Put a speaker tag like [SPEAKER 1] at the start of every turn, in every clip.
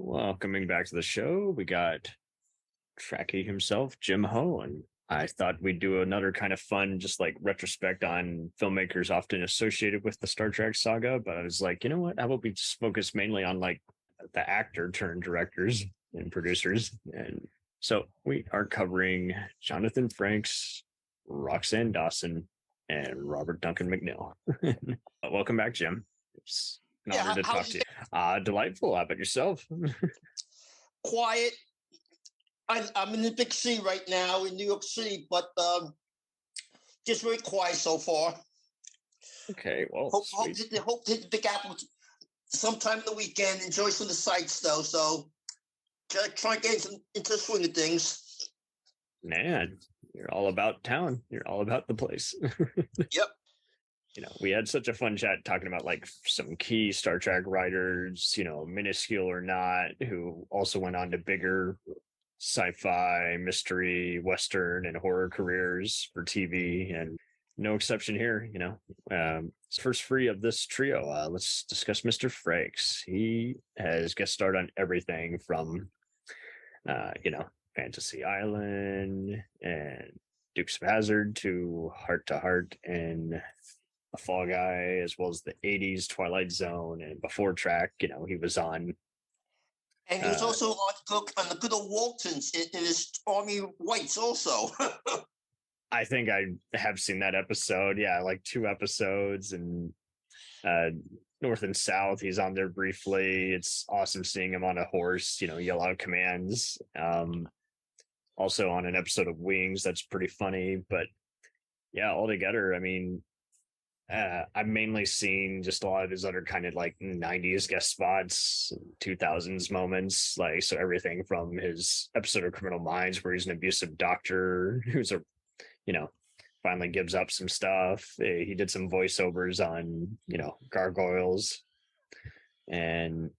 [SPEAKER 1] Welcoming back to the show, we got Trekkie himself, Jim Ho, and I thought we'd do another kind of fun, just like retrospect on filmmakers often associated with the Star Trek saga. But I was like, you know what? How about we just focus mainly on like the actor turned directors and producers? And so we are covering Jonathan Frakes, Roxann Dawson, and Robert Duncan McNeill. Welcome back, Jim. It's an honor to talk to you. Delightful. How about yourself?
[SPEAKER 2] Quiet. I'm in the big city right now in New York City, but just very quiet so far.
[SPEAKER 1] Okay, well,
[SPEAKER 2] hope to hit the Big Apple sometime in the weekend. Enjoy some of the sights, though. So try and get into the swing of things.
[SPEAKER 1] Man, you're all about town. You're all about the place.
[SPEAKER 2] Yep.
[SPEAKER 1] You know, we had such a fun chat talking about like some key Star Trek writers, you know, minuscule or not, who also went on to bigger sci-fi, mystery, Western, and horror careers for TV, and no exception here. You know, first free of this trio, let's discuss Mr. Frakes. He has guest starred on everything from, you know, Fantasy Island and Dukes of Hazzard to Heart and A Fall Guy, as well as the 80s Twilight Zone, and before track, you know, he was on.
[SPEAKER 2] And he was also on the good old Waltons in his Army Whites also.
[SPEAKER 1] I think I have seen that episode. Yeah, like 2 episodes, and North and South, he's on there briefly. It's awesome seeing him on a horse, you know, yell out commands. Also on an episode of Wings, that's pretty funny. But yeah, altogether, I mean, I've mainly seen just a lot of his other kind of like 90s guest spots, 2000s moments, like, so everything from his episode of Criminal Minds where he's an abusive doctor who's you know, finally gives up some stuff. He did some voiceovers on, you know, Gargoyles, and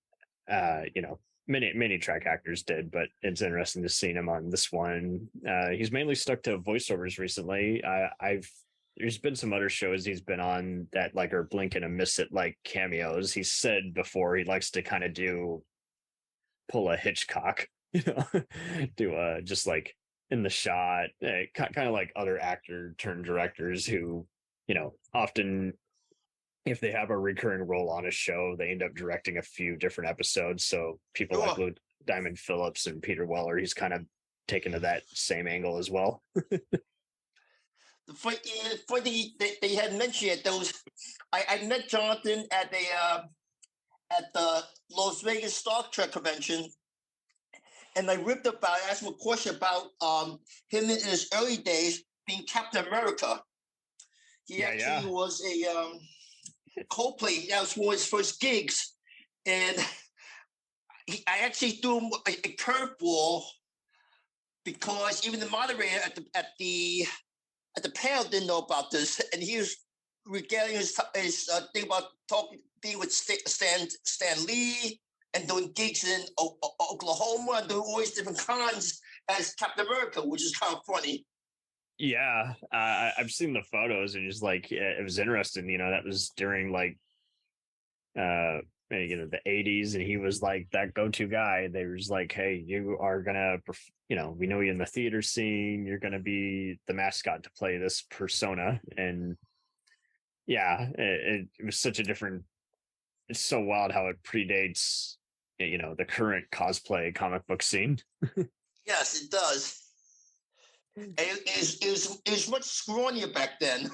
[SPEAKER 1] you know, many track actors did, but it's interesting to see him on this one. He's mainly stuck to voiceovers recently. There's been some other shows he's been on that like are blink and a miss it, like cameos. He said before he likes to kind of pull a Hitchcock, you know, do just like in the shot, kind of like other actor turned directors who, you know, often if they have a recurring role on a show, they end up directing a few different episodes. So people like Lou Diamond Phillips and Peter Weller, he's kind of taken to that same angle as well.
[SPEAKER 2] Funny they had mentioned it. I met Jonathan at the Las Vegas Star Trek convention, and I asked him a question about him in his early days being Captain America. He actually was a co-play. That was one of his first gigs, and I actually threw him a curveball because even the moderator at the panel didn't know about this, and he was regaling his thing about being with Stan Lee and doing gigs in Oklahoma and doing all these different cons as Captain America, which is kind of funny.
[SPEAKER 1] Yeah, I've seen the photos, and just like it was interesting. You know, that was during like you know, the 80s, and he was like that go-to guy. They was like, hey, you are gonna, you know, we know you in the theater scene, you're gonna be the mascot to play this persona. And yeah, it was such a different, it's so wild how it predates, you know, the current cosplay comic book scene.
[SPEAKER 2] Yes, it does. It was much scrawnier back then.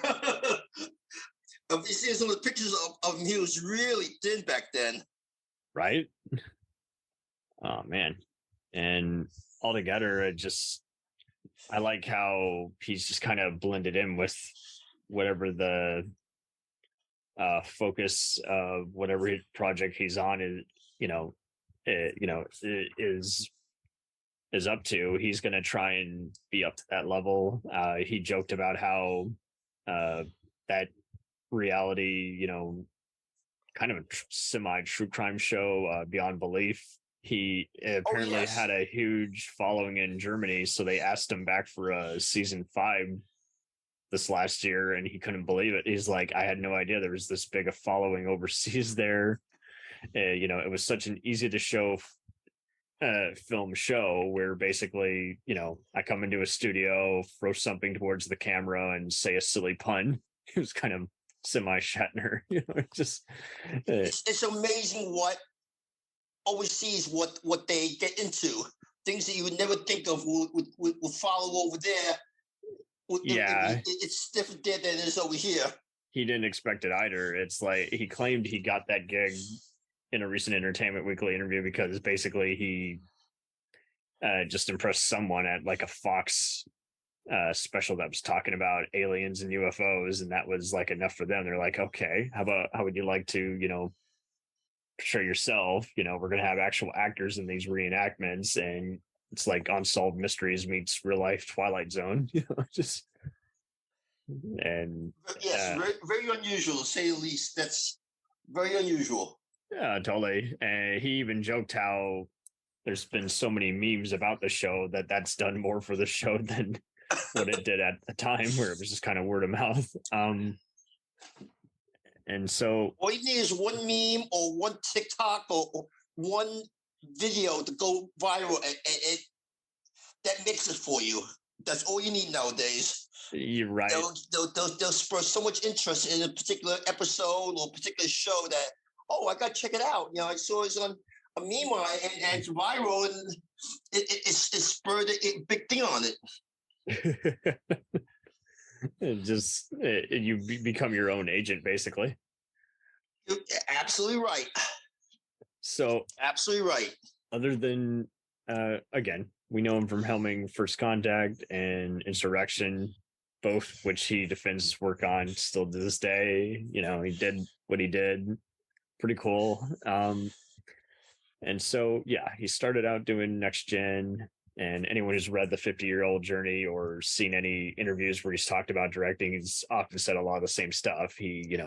[SPEAKER 2] If you see some of the pictures of him, he was really thin back then.
[SPEAKER 1] Right? Oh, man. And altogether, I like how he's just kind of blended in with whatever the focus of whatever project he's on is, is up to. He's going to try and be up to that level. He joked about how that reality, you know, kind of a semi-true crime show, Beyond Belief, he apparently had a huge following in Germany, so they asked him back for season 5 this last year, and he couldn't believe it. He's like, I had no idea there was this big a following overseas there. You know, it was such an easy to show film show where basically, I come into a studio, throw something towards the camera, and say a silly pun. It was kind of semi Shatner, just
[SPEAKER 2] It's amazing what overseas what they get into. Things that you would never think of will follow over there.
[SPEAKER 1] Yeah.
[SPEAKER 2] It's different there than it is over here.
[SPEAKER 1] He didn't expect it either. It's like he claimed he got that gig in a recent Entertainment Weekly interview because basically he just impressed someone at like a Fox special that was talking about aliens and UFOs, and that was like enough for them. They're like, okay, how would you like to, show yourself? We're gonna have actual actors in these reenactments, and it's like Unsolved Mysteries meets real life Twilight Zone, just and
[SPEAKER 2] yes, very, very unusual to say the least. That's very unusual.
[SPEAKER 1] Yeah, totally. And he even joked how there's been so many memes about the show that's done more for the show than what it did at the time, where it was just kind of word of mouth. And so
[SPEAKER 2] all you need is one meme or one TikTok or one video to go viral, and that makes it for you. That's all you need nowadays.
[SPEAKER 1] You're right.
[SPEAKER 2] They'll spur so much interest in a particular episode or a particular show that, oh, I got to check it out. I saw it on a meme and it's viral, and it spurred a big thing on it.
[SPEAKER 1] You become your own agent, basically.
[SPEAKER 2] You're absolutely right.
[SPEAKER 1] So
[SPEAKER 2] absolutely right.
[SPEAKER 1] Other than again, we know him from helming First Contact and Insurrection, both which he defends his work on still to this day. He did what he did. Pretty cool. And so he started out doing Next Gen. And anyone who's read the 50-year-old journey or seen any interviews where he's talked about directing, he's often said a lot of the same stuff. He,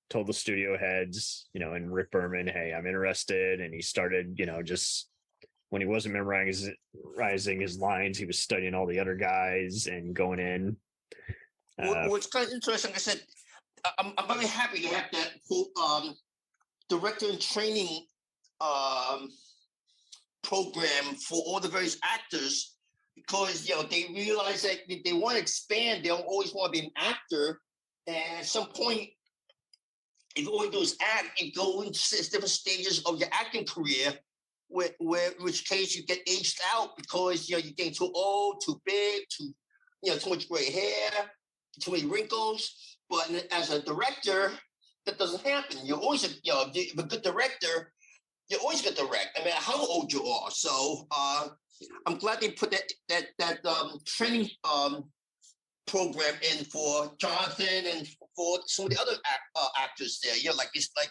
[SPEAKER 1] told the studio heads, and Rick Berman, hey, I'm interested. And he started, just when he wasn't memorizing his lines, he was studying all the other guys and going in.
[SPEAKER 2] What's kind of interesting, like I said, I'm very happy to have that director and training program for all the various actors, because they realize that they want to expand. They don't always want to be an actor, and at some point, if all you do is act, you go into different stages of your acting career, where in which case you get aged out because you're getting too old, too big, too much gray hair, too many wrinkles. But as a director, that doesn't happen. You're always a good director. You're always going to direct, no matter how old you are. So I'm glad they put that training program in for Jonathan and for some of the other actors there. Like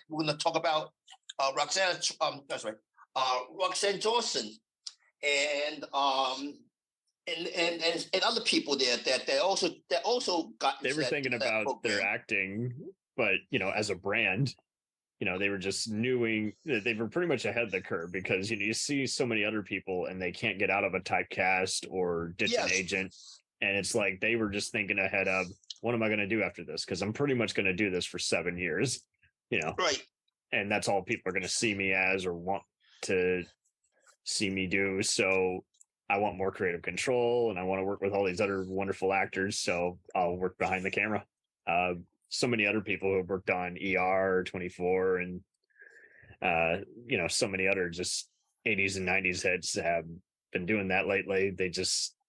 [SPEAKER 2] we're going to talk about Roxann. That's right, Roxann Dawson, and other people there that also got.
[SPEAKER 1] They were thinking about their acting, but as a brand. They were just they were pretty much ahead of the curve, because, you see so many other people and they can't get out of a typecast or ditch an agent. And it's like, they were just thinking ahead of, what am I going to do after this? Because I'm pretty much going to do this for 7 years,
[SPEAKER 2] Right.
[SPEAKER 1] And that's all people are going to see me as or want to see me do. So I want more creative control, and I want to work with all these other wonderful actors. So I'll work behind the camera. So many other people who have worked on ER 24 and so many other just 80s and 90s heads have been doing that lately.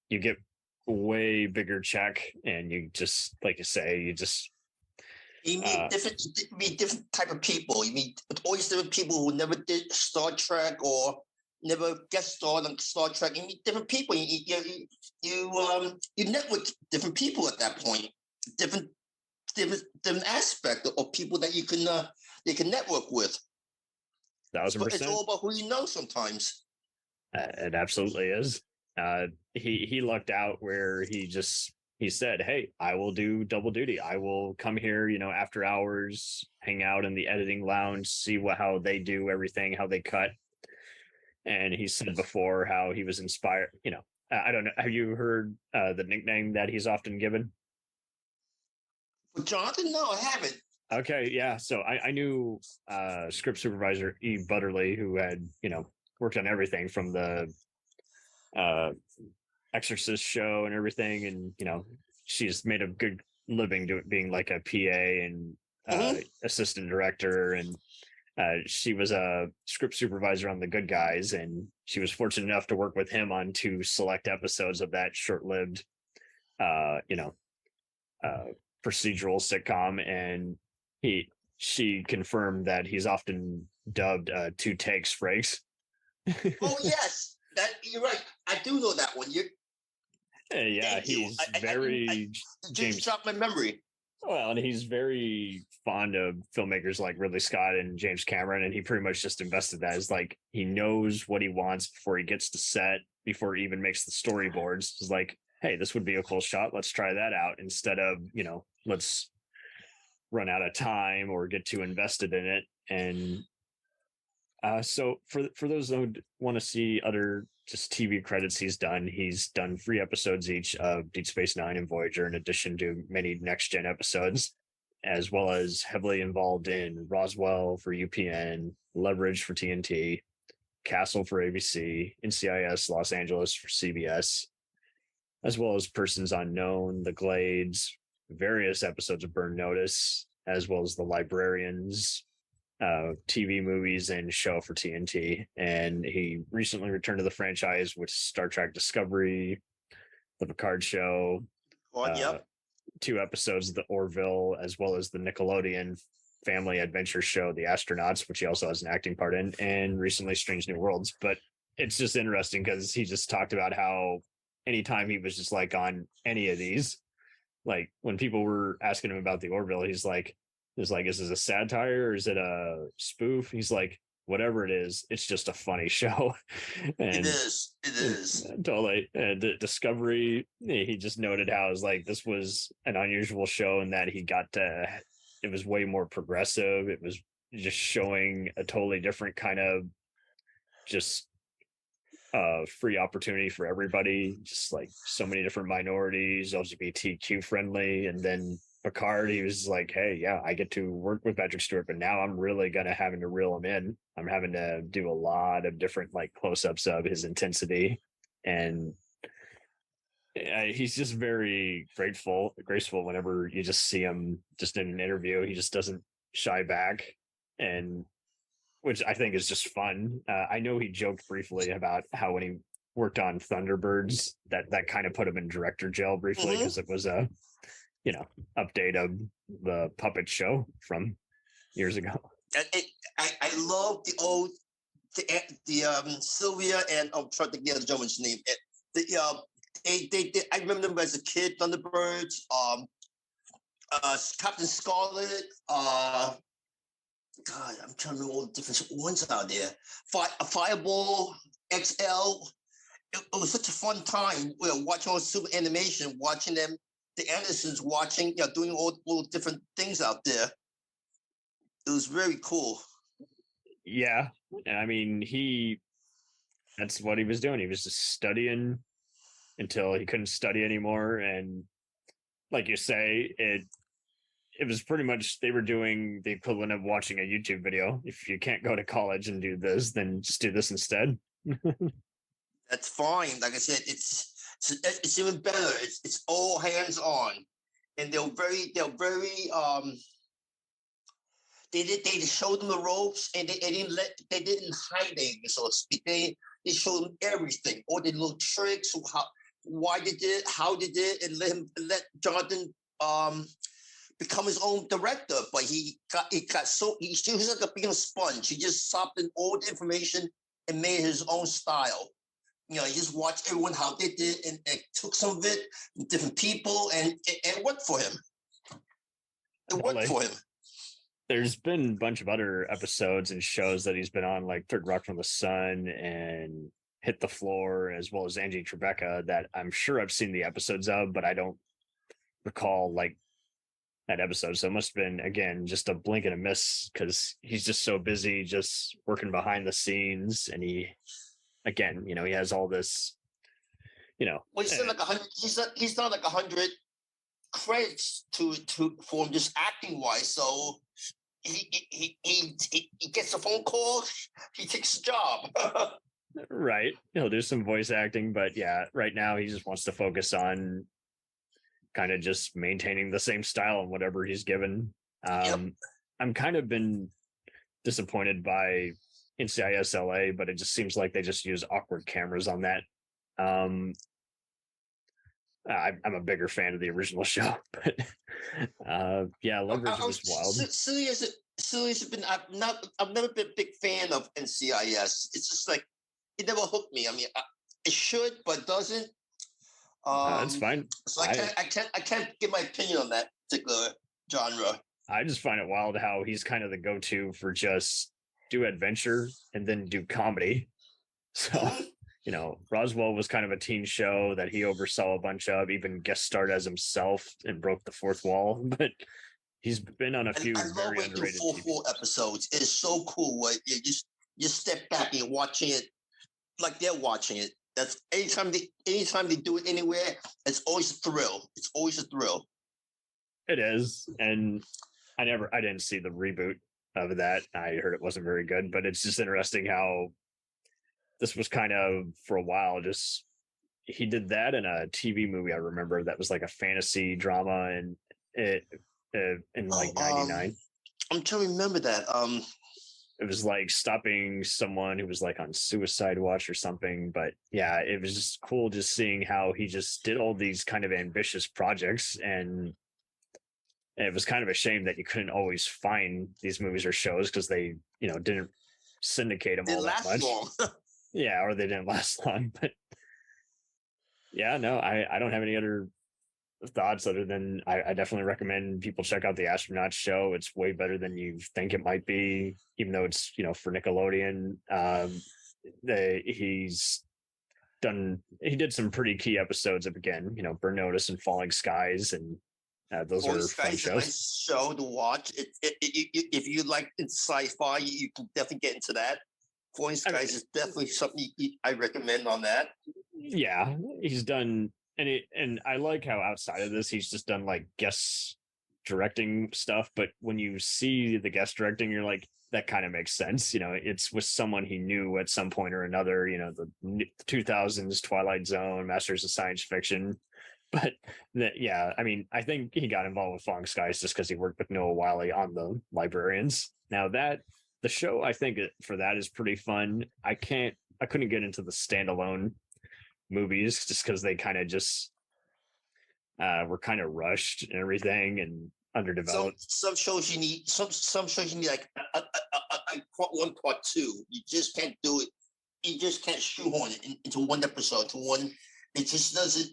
[SPEAKER 1] You get way bigger check, and you just, like you say, you
[SPEAKER 2] meet different type of people. You meet always different people who never did Star Trek or never guest starred on Star Trek. You meet different people. You network different people at that point. Different aspect of people that you can network with.
[SPEAKER 1] 1,000%.
[SPEAKER 2] It's all about who you know sometimes.
[SPEAKER 1] It absolutely is. He lucked out where he said, hey, I will do double duty. I will come here, after hours, hang out in the editing lounge, see how they do everything, how they cut. And he said before how he was inspired. I don't know. Have you heard the nickname that he's often given?
[SPEAKER 2] Jonathan? No, I haven't.
[SPEAKER 1] Okay, yeah. So I knew script supervisor E. Butterly, who had, worked on everything from the Exorcist show and everything, and she's made a good living being like a PA and assistant director, and she was a script supervisor on The Good Guys, and she was fortunate enough to work with him on 2 select episodes of that short-lived procedural sitcom, and she confirmed that he's often dubbed 2 takes Frakes.
[SPEAKER 2] Oh yes, that you're right. I do know that one.
[SPEAKER 1] Yeah, he's very
[SPEAKER 2] James dropped my memory.
[SPEAKER 1] Well, and he's very fond of filmmakers like Ridley Scott and James Cameron, and he pretty much just invested that as like he knows what he wants before he gets to set, before he even makes the storyboards. He's like, hey, this would be a cool shot. Let's try that out instead of, let's run out of time or get too invested in it. And so for those who want to see other just TV credits he's done 3 episodes each of Deep Space Nine and Voyager, in addition to many next gen episodes, as well as heavily involved in Roswell for UPN, Leverage for TNT, Castle for ABC, NCIS Los Angeles for CBS, as well as Persons Unknown, The Glades, various episodes of Burn Notice, as well as The Librarians, TV movies and show for TNT. And he recently returned to the franchise with Star Trek Discovery, The Picard Show, 2 episodes of the Orville, as well as the Nickelodeon family adventure show, The Astronauts, which he also has an acting part in, and recently Strange New Worlds. But it's just interesting because he just talked about how anytime he was just like on any of these, like when people were asking him about the Orville, he's like, is this a satire or is it a spoof? He's like, whatever it is, it's just a funny show. And
[SPEAKER 2] it is
[SPEAKER 1] totally. And Discovery, he just noted how it was like this was an unusual show in that it was way more progressive. It was just showing a totally different kind of just free opportunity for everybody, just like so many different minorities, LGBTQ friendly. And then Picard, he was like, hey, yeah, I get to work with Patrick Stewart, but now I'm really having to reel him in. I'm having to do a lot of different like close-ups of his intensity, and he's just very graceful whenever you just see him just in an interview. He just doesn't shy back, and which I think is just fun. I know he joked briefly about how when he worked on Thunderbirds, that kind of put him in director jail briefly because it was a update of the puppet show from years ago.
[SPEAKER 2] I love the old Sylvia and I'm trying to get the gentleman's name. I remember them as a kid. Thunderbirds, Captain Scarlet. God, I'm trying to remember all the different ones out there. Fireball XL. It was such a fun time. Watching all super animation, watching them. The Andersons watching, doing all different things out there. It was very cool.
[SPEAKER 1] Yeah. And I mean, that's what he was doing. He was just studying until he couldn't study anymore. And like you say, it was pretty much, they were doing the equivalent of watching a YouTube video. If you can't go to college and do this, then just do this instead.
[SPEAKER 2] That's fine. Like I said, it's even better. It's all hands on, and they're very they showed them the ropes, and they didn't hide anything, so to speak. They showed them everything, all the little tricks, why they did, how they did, and let Jonathan become his own director. But he was like being a sponge. He just sopped in all the information and made his own style. He just watched everyone how they did and took some of it, different people, and it worked for him. It worked for him.
[SPEAKER 1] There's been a bunch of other episodes and shows that he's been on, like Third Rock from the Sun and Hit the Floor, as well as Angie Tribeca, that I'm sure I've seen the episodes of, but I don't recall like that episode. So it must have been, again, just a blink and a miss because he's just so busy just working behind the scenes. And he has all this,
[SPEAKER 2] Well, he's done like 100. He's done like 100 credits for him just acting wise. So he gets a phone call. He takes the job.
[SPEAKER 1] Right. He'll do some voice acting, but yeah, right now he just wants to focus on kind of just maintaining the same style and whatever he's given.
[SPEAKER 2] Yep.
[SPEAKER 1] I'm kind of been disappointed by NCIS LA, but it just seems like they just use awkward cameras on that. Um, I'm a bigger fan of the original show, but yeah, Leverage was wild.
[SPEAKER 2] Silly has been. I've never been a big fan of NCIS. It's just like it never hooked me. I mean, it should, but doesn't.
[SPEAKER 1] It's fine.
[SPEAKER 2] So I can't give my opinion on that particular genre.
[SPEAKER 1] I just find it wild how he's kind of the go-to for just do adventure and then do comedy. So, Roswell was kind of a teen show that he oversaw a bunch of, even guest starred as himself and broke the fourth wall. But he's been on a few very underrated
[SPEAKER 2] full episodes. It is so cool. What you step back and you're watching it like they're watching it. That's anytime they do it anywhere, it's always a thrill. It's always a thrill.
[SPEAKER 1] It is, and I didn't see the reboot of that. I heard it wasn't very good, but it's just interesting how this was kind of for a while. Just he did that in a TV movie. I remember that was like a fantasy drama, and it in like '99.
[SPEAKER 2] I'm trying to remember that.
[SPEAKER 1] It was like stopping someone who was like on suicide watch or something. But yeah, it was just cool just seeing how he just did all these kind of ambitious projects, and it was kind of a shame that you couldn't always find these movies or shows because they, didn't syndicate them all that much. Long. Yeah, or they didn't last long. But yeah, no, I don't have any other thoughts other than I definitely recommend people check out the Astronaut show. It's way better than you think it might be, even though it's for Nickelodeon. He did some pretty key episodes of, again, Burn Notice and Falling Skies, and those are fun shows. A
[SPEAKER 2] nice show to watch. If you like sci-fi, you can definitely get into that. Falling Skies is definitely something I recommend on that.
[SPEAKER 1] Yeah, he's done. And I like how outside of this, he's just done like guest directing stuff. But when you see the guest directing, you're like, that kind of makes sense. It's with someone he knew at some point or another, the 2000s Twilight Zone, Masters of Science Fiction. But yeah, I mean, I think he got involved with Falling Skies just because he worked with Noah Wyle on the Librarians. Now the show, I think for that is pretty fun. I couldn't get into the standalone movies just because they kind of just were kind of rushed and everything and underdeveloped.
[SPEAKER 2] Some shows you need like a part one, part two. You just can't do it. You just can't shoehorn it into one episode. It just doesn't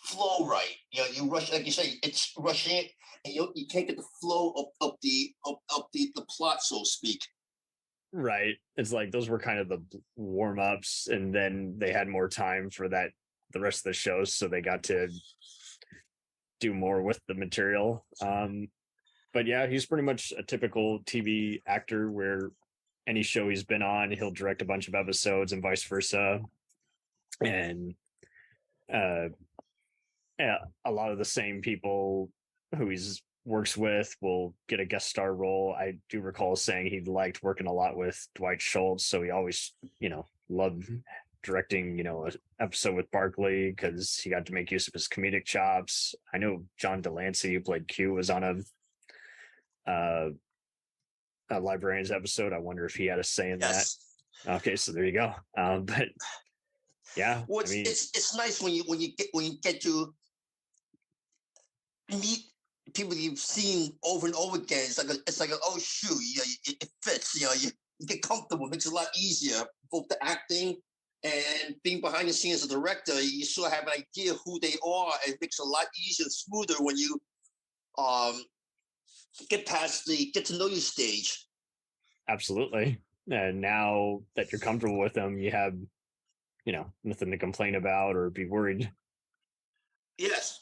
[SPEAKER 2] flow right. You rush, like you say, it's rushing it, and you can't get the flow of the plot, so to speak.
[SPEAKER 1] Right. It's like those were kind of the warm-ups, and then they had more time for the rest of the shows, so they got to do more with the material. But yeah, he's pretty much a typical TV actor where any show he's been on, he'll direct a bunch of episodes and vice versa. And a lot of the same people who he's works with will get a guest star role. I do recall saying he liked working a lot with Dwight Schultz, so he always, loved directing, an episode with Barkley because he got to make use of his comedic chops. I know John Delancey, who played Q, was on a Librarians episode. I wonder if he had a say in that. Okay, so there you go. But yeah,
[SPEAKER 2] it's nice when you get to meet people you've seen over and over again. It's like oh shoot, it fits. You get comfortable. It makes it a lot easier, both the acting and being behind the scenes as a director. You sort of have an idea who they are, and it makes it a lot easier and smoother when you get past the get to know you stage.
[SPEAKER 1] Absolutely. And now that you're comfortable with them, you have nothing to complain about or be worried.
[SPEAKER 2] Yes.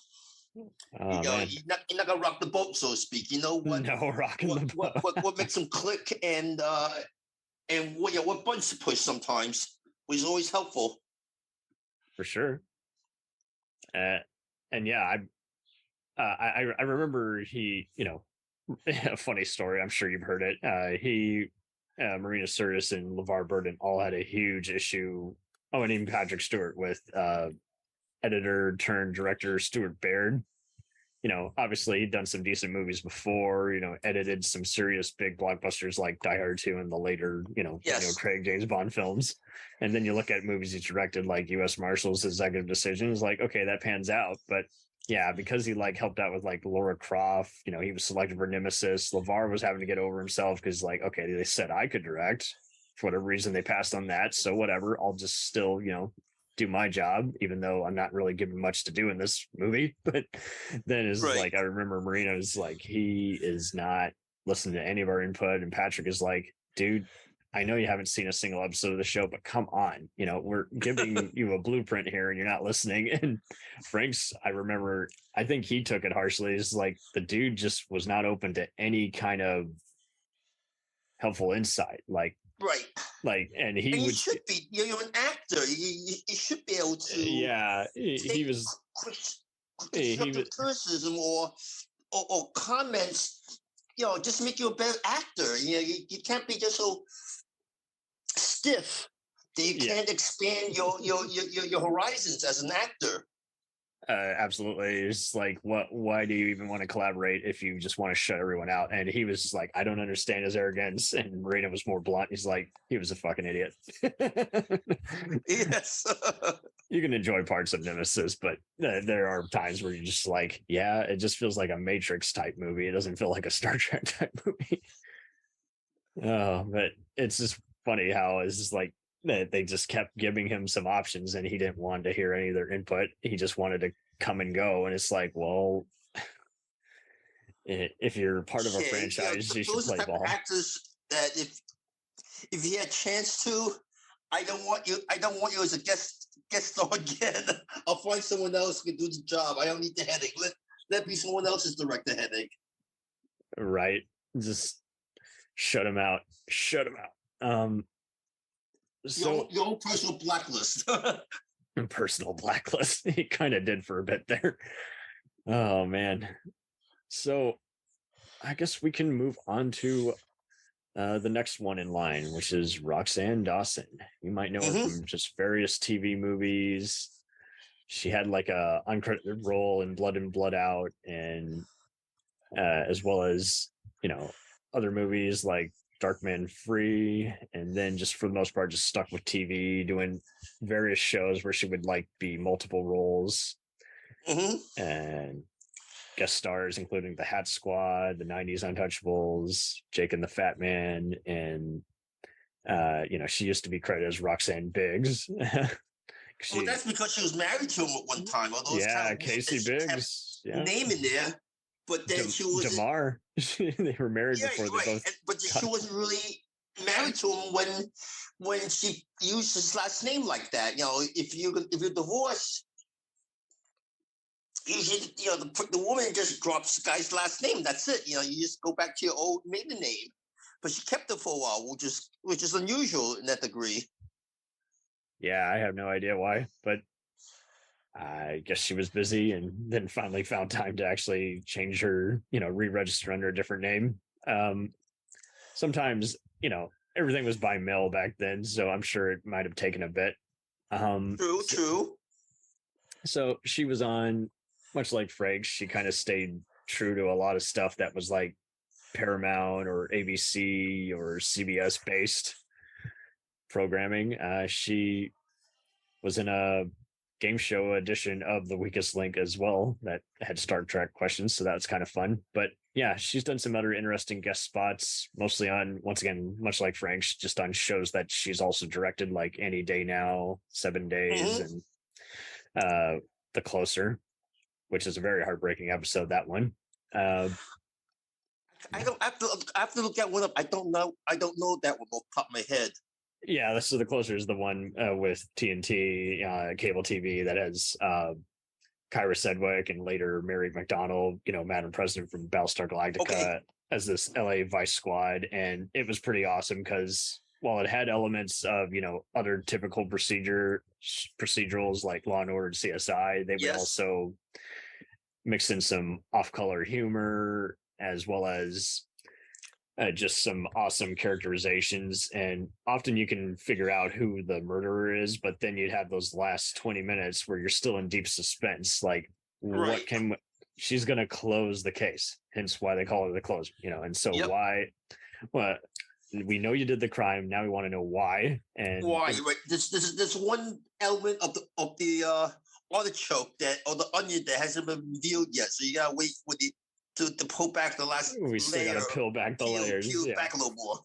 [SPEAKER 2] You're not gonna rock the boat, so to speak. You know what?
[SPEAKER 1] No rocking the boat.
[SPEAKER 2] what makes them click and what buttons to push sometimes, which is always helpful.
[SPEAKER 1] For sure. And yeah, I remember he, a funny story. I'm sure you've heard it. He Marina Sirtis and LeVar Burton all had a huge issue. Oh, and even Patrick Stewart with editor turned director Stuart Baird. Obviously he'd done some decent movies before, edited some serious big blockbusters like Die Hard 2 and the later,
[SPEAKER 2] Yes.
[SPEAKER 1] Craig James Bond films. And then you look at movies he's directed like U.S. Marshals, Executive Decisions, like, okay, that pans out. But yeah, because he like helped out with like Laura Croft, he was selected for Nemesis. LeVar was having to get over himself because like, okay, they said I could direct. For whatever reason, they passed on that. So whatever, I'll just still, do my job, even though I'm not really given much to do in this movie. But then is
[SPEAKER 2] Right.
[SPEAKER 1] like, I remember Marino's like, he is not listening to any of our input. And Patrick is like, dude, I know you haven't seen a single episode of the show, but come on, we're giving you a blueprint here and you're not listening. And Frakes, I remember, I think he took it harshly. It's like the dude just was not open to any kind of helpful insight.
[SPEAKER 2] Right.
[SPEAKER 1] And
[SPEAKER 2] you should be. You're an actor. You should be able to.
[SPEAKER 1] Yeah, he was
[SPEAKER 2] constructive criticism or comments. Just make you a better actor. You can't be just so stiff that you can't expand your horizons as an actor.
[SPEAKER 1] Absolutely. It's like, why do you even want to collaborate if you just want to shut everyone out? And he was like, I don't understand his arrogance. And Marina was more blunt. He's like, he was a fucking idiot.
[SPEAKER 2] Yes.
[SPEAKER 1] You can enjoy parts of Nemesis, but there are times where you're just like, yeah, it just feels like a Matrix type movie. It doesn't feel like a Star Trek type movie. Oh, but it's just funny how it's just like, they just kept giving him some options and he didn't want to hear any of their input. He just wanted to come and go. And it's like, well, if you're part of a franchise, you should play ball.
[SPEAKER 2] Actors that if you had a chance to, I don't want you as a guest star again. I'll find someone else who can do the job. I don't need the headache. Let be someone else's director headache.
[SPEAKER 1] Right. Just shut him out. So
[SPEAKER 2] your own personal blacklist.
[SPEAKER 1] Personal blacklist. He kind of did for a bit there. Oh man. So I guess we can move on to the next one in line, which is Roxann Dawson. You might know her from just various TV movies. She had like a uncredited role in Blood In, Blood Out, and as well as other movies like Darkman Free, and then just for the most part just stuck with TV doing various shows where she would like be multiple roles and guest stars including the Hat Squad, the 90s Untouchables, Jake and the Fat Man, and she used to be credited as Roxanne Biggs.
[SPEAKER 2] Well, that's because she was married to him at one time.
[SPEAKER 1] Casey Biggs,
[SPEAKER 2] name in there. But then she was
[SPEAKER 1] Damar. They were married before they both.
[SPEAKER 2] But she wasn't really married to him when she used his last name like that. If you're divorced, usually the woman just drops the guy's last name. That's it. You just go back to your old maiden name. But she kept it for a while, which is unusual in that degree.
[SPEAKER 1] Yeah, I have no idea why, but I guess she was busy and then finally found time to actually change her, re-register under a different name. Sometimes, everything was by mail back then, so I'm sure it might have taken a bit.
[SPEAKER 2] True.
[SPEAKER 1] So she was on, much like Frakes, she kind of stayed true to a lot of stuff that was like Paramount or ABC or CBS based programming. She was in a game show edition of The Weakest Link as well that had Star Trek questions, so that was kind of fun. But yeah, she's done some other interesting guest spots, mostly on, once again, much like Frakes, just on shows that she's also directed, like Any Day Now, 7 Days, and The Closer, which is a very heartbreaking episode, that one.
[SPEAKER 2] I have to look that one up. I don't know that one off the top of my head.
[SPEAKER 1] Yeah, so The Closer is the one with TNT, cable TV, that has Kyra Sedgwick and later Mary McDonnell, Madam President from Battlestar Galactica, as this LA Vice Squad. And it was pretty awesome because while it had elements of, other typical procedurals like Law and Order and CSI, they would also mix in some off-color humor, as well as just some awesome characterizations, and often you can figure out who the murderer is, but then you'd have those last 20 minutes where you're still in deep suspense, like
[SPEAKER 2] Right.
[SPEAKER 1] she's going to close the case, hence why they call her the closer, and so
[SPEAKER 2] Yep.
[SPEAKER 1] well, we know you did the crime, now we want to know why. And
[SPEAKER 2] Why? Right. This one element of the artichoke or the onion that hasn't been revealed yet. So you gotta wait for the to pull back the last
[SPEAKER 1] we still
[SPEAKER 2] layer.
[SPEAKER 1] got to peel back the layers.
[SPEAKER 2] Peel back a little more.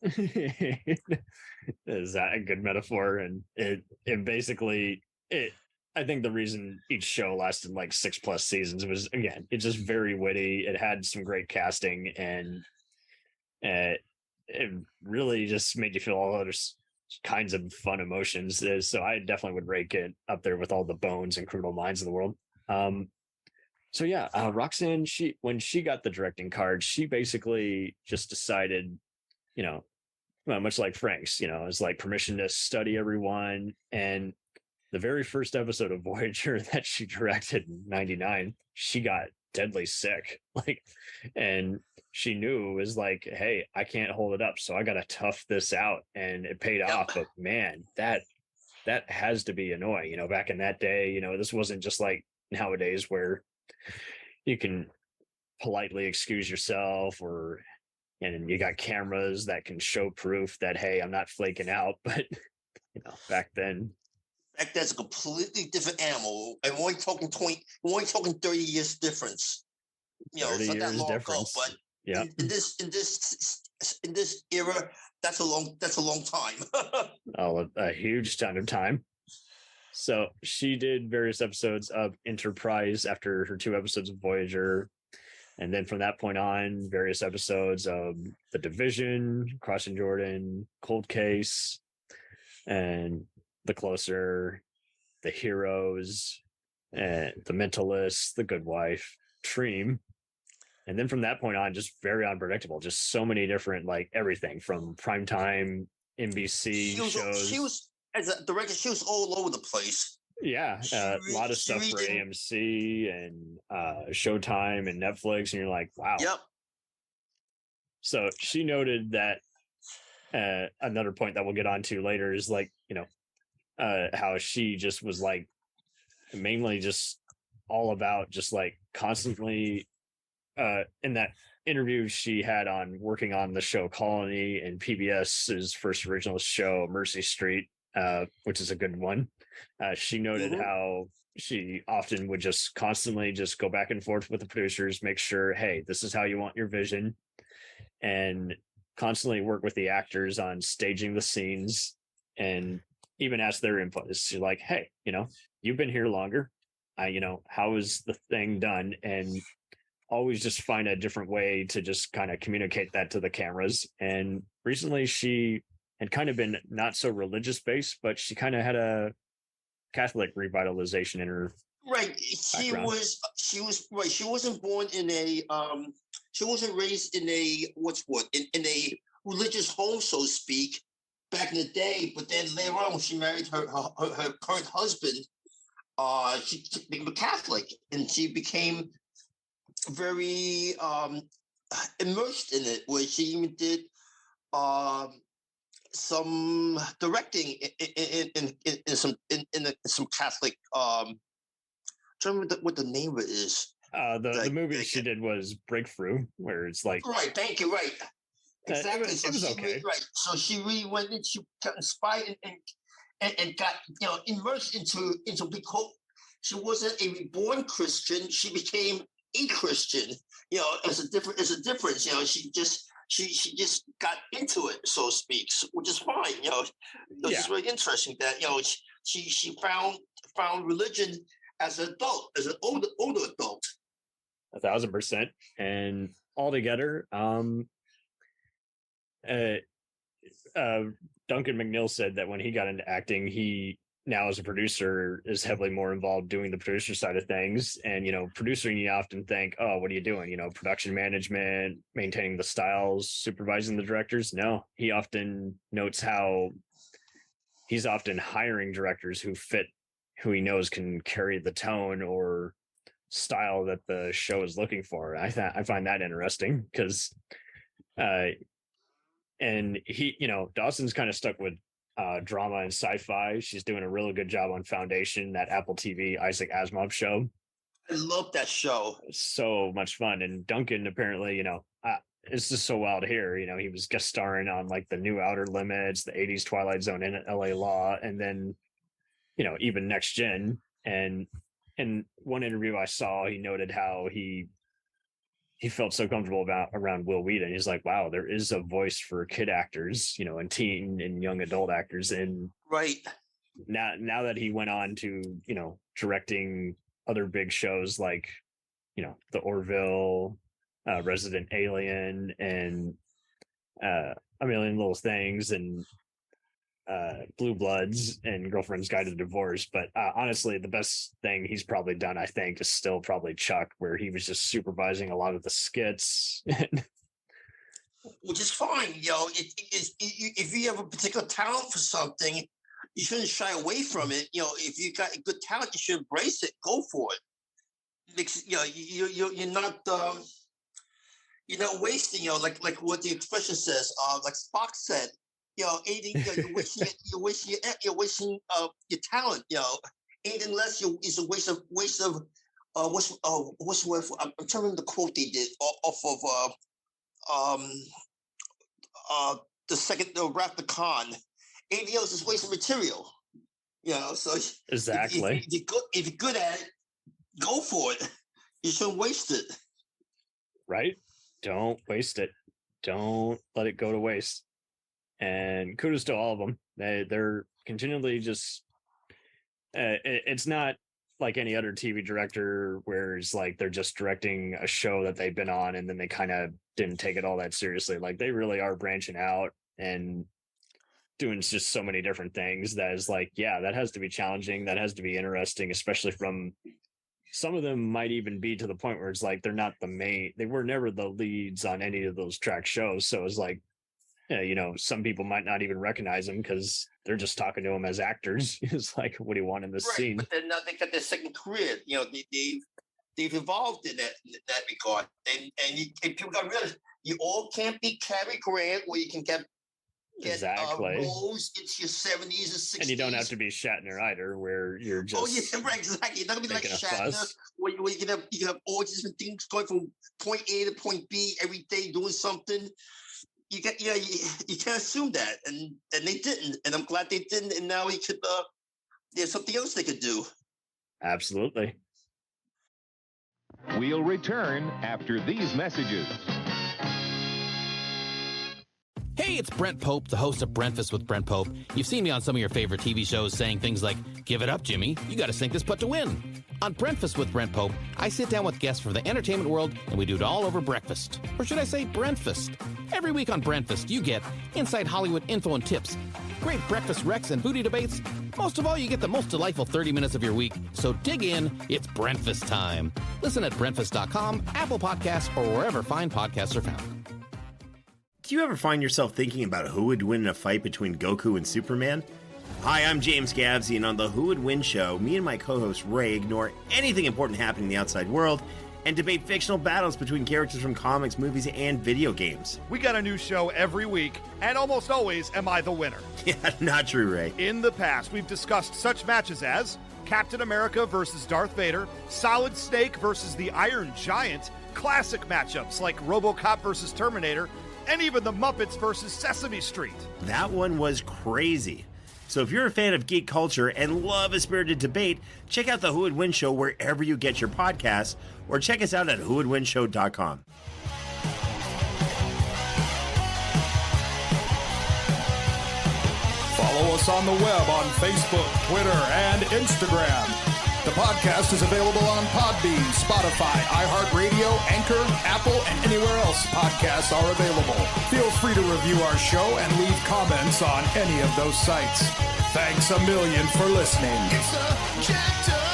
[SPEAKER 1] Is that a good metaphor? And it basically it. I think the reason each show lasted like 6+ seasons was, again, it's just very witty. It had some great casting, and it really just made you feel all other kinds of fun emotions. So I definitely would rank it up there with all the Bones and Criminal Minds of the world. So yeah, Roxann, when she got the directing card, she basically just decided, well, much like Frakes, it's like permission to study everyone. And the very first episode of Voyager that she directed in '99, she got deadly sick. And she knew it was like, hey, I can't hold it up, so I got to tough this out, and it paid off. But man, that has to be annoying. Back in that day, this wasn't just like nowadays where you can politely excuse yourself, and you got cameras that can show proof that, hey, I'm not flaking out. But back then,
[SPEAKER 2] that's a completely different animal, and we're only talking 30 years difference.
[SPEAKER 1] 30
[SPEAKER 2] it's not
[SPEAKER 1] years
[SPEAKER 2] that long
[SPEAKER 1] difference.
[SPEAKER 2] ago, but
[SPEAKER 1] yeah,
[SPEAKER 2] in this era, that's a long time.
[SPEAKER 1] A huge ton of time. So she did various episodes of Enterprise after her 2 episodes of Voyager. And then from that point on, various episodes of The Division, Crossing Jordan, Cold Case, and The Closer, The Heroes, and The Mentalist, The Good Wife, Treem. And then from that point on, just very unpredictable. Just so many different, like, everything from primetime NBC shows.
[SPEAKER 2] She was, as a director, she was all over the place.
[SPEAKER 1] Yeah, a lot of stuff for AMC and Showtime and Netflix, and you're like, wow.
[SPEAKER 2] Yep.
[SPEAKER 1] So she noted that another point that we'll get onto later is like, how she just was like mainly just all about just like constantly in that interview she had on working on the show Colony and PBS's first original show, Mercy Street, which is a good one. She noted how she often would just constantly just go back and forth with the producers, make sure, hey, this is how you want your vision, and constantly work with the actors on staging the scenes and even ask their input. She's like, hey, you've been here longer. How is the thing done? And always just find a different way to just kind of communicate that to the cameras. And recently she had kind of been not so religious based, but she kind of had a Catholic revitalization in her.
[SPEAKER 2] Right. She was right. She wasn't born in a she wasn't raised in a in a religious home, so to speak, back in the day. But then later on, when she married her current husband, she became a Catholic, and she became very immersed in it, where she even did some directing in some Catholic. I'm trying to remember what the name of it is.
[SPEAKER 1] The movie she did was Breakthrough, where it's like,
[SPEAKER 2] right. Thank you. Right. Exactly.
[SPEAKER 1] It was okay.
[SPEAKER 2] Right. So she really went in. She got inspired and got immersed into because she wasn't a reborn Christian. She became a Christian. As a difference. She just got into it, so to speak, which is fine. It's really interesting that she found religion as an adult, as an older adult.
[SPEAKER 1] 1,000%. And altogether, Duncan McNeill said that when he got into acting, he now as a producer is heavily more involved doing the producer side of things. And producing, you often think, oh, what are you doing, production management, maintaining the styles, supervising the directors. No, he often notes how he's often hiring directors who he knows can carry the tone or style that the show is looking for. I find that interesting because and he, Dawson's kind of stuck with drama and sci-fi. She's doing a really good job on Foundation, that Apple TV Isaac Asimov show.
[SPEAKER 2] I love that show.
[SPEAKER 1] It's so much fun. And Duncan, apparently, it's just so wild to hear. He was guest starring on like the new Outer Limits, the 80s Twilight Zone, and LA Law, and then even Next Gen. And in one interview I saw, he noted how he felt so comfortable around Will Wheaton. He's like, wow, there is a voice for kid actors, and teen and young adult actors. And
[SPEAKER 2] right
[SPEAKER 1] now that he went on to, directing other big shows like, the Orville, Resident Alien, and A Million Little Things, and Blue Bloods, and Girlfriend's Guide to Divorce. But honestly, the best thing he's probably done, I think, is still probably Chuck, where he was just supervising a lot of the skits.
[SPEAKER 2] Which is fine. If you have a particular talent for something, you shouldn't shy away from it. If you got a good talent, you should embrace it. Go for it. You're not wasting. Like what the expression says. Like Spock said. You're wasting your talent. Anything less, is a waste of what's the word for? I'm trying to remember the quote they did off of the Wrath of Khan. Anything else is waste of material. So
[SPEAKER 1] exactly.
[SPEAKER 2] If you're good at it, go for it. You shouldn't waste it.
[SPEAKER 1] Right? Don't waste it. Don't let it go to waste. And kudos to all of them. They're continually just. It's not like any other TV director where it's like they're just directing a show that they've been on and then they kind of didn't take it all that seriously. Like they really are branching out and doing just so many different things that is like, yeah, that has to be challenging. That has to be interesting, especially from some of them might even be to the point where it's like they're not the main. They were never the leads on any of those track shows. So it's like, some people might not even recognize them because they're just talking to them as actors. It's like, what do you want in this scene?
[SPEAKER 2] But then they got their second career. They've evolved in that regard. And people got to realize you all can't be Cary Grant, where you can get
[SPEAKER 1] exactly
[SPEAKER 2] roles into your 70s and 60s.
[SPEAKER 1] And you don't have to be Shatner either, where you're just.
[SPEAKER 2] Oh yeah, right, exactly. You're not gonna be like Shatner, where you can have all these different things going from point A to point B every day, doing something. You can't assume that, and they didn't, and I'm glad they didn't. And now there's something else they could do.
[SPEAKER 1] Absolutely.
[SPEAKER 3] We'll return after these messages.
[SPEAKER 4] Hey, it's Brent Pope, the host of Breakfast with Brent Pope. You've seen me on some of your favorite TV shows saying things like, "Give it up, Jimmy. You got to sink this putt to win." On Breakfast with Brent Pope, I sit down with guests from the entertainment world, and we do it all over breakfast. Or should I say Brentfast? Every week on Breakfast, you get inside Hollywood info and tips, great breakfast recs and booty debates. Most of all, you get the most delightful 30 minutes of your week. So dig in. It's Breakfast time. Listen at breakfast.com, Apple Podcasts, or wherever fine podcasts are found.
[SPEAKER 5] Do you ever find yourself thinking about who would win in a fight between Goku and Superman? Hi, I'm James Gavsey, and on the Who Would Win show, me and my co-host Ray ignore anything important happening in the outside world and debate fictional battles between characters from comics, movies, and video games.
[SPEAKER 6] We got a new show every week, and almost always am I the winner.
[SPEAKER 5] Yeah, not true, Ray.
[SPEAKER 6] In the past, we've discussed such matches as Captain America versus Darth Vader, Solid Snake versus the Iron Giant, classic matchups like RoboCop versus Terminator, and even the Muppets versus Sesame Street.
[SPEAKER 5] That one was crazy. So if you're a fan of geek culture and love a spirited debate, check out the Who Would Win show wherever you get your podcasts, or check us out at whowouldwinshow.com.
[SPEAKER 7] Follow us on the web on Facebook, Twitter, and Instagram. The podcast is available on Podbean, Spotify, iHeartRadio, Anchor, Apple, and anywhere else podcasts are available. Feel free to review our show and leave comments on any of those sites. Thanks a million for listening.
[SPEAKER 8] It's a jacked up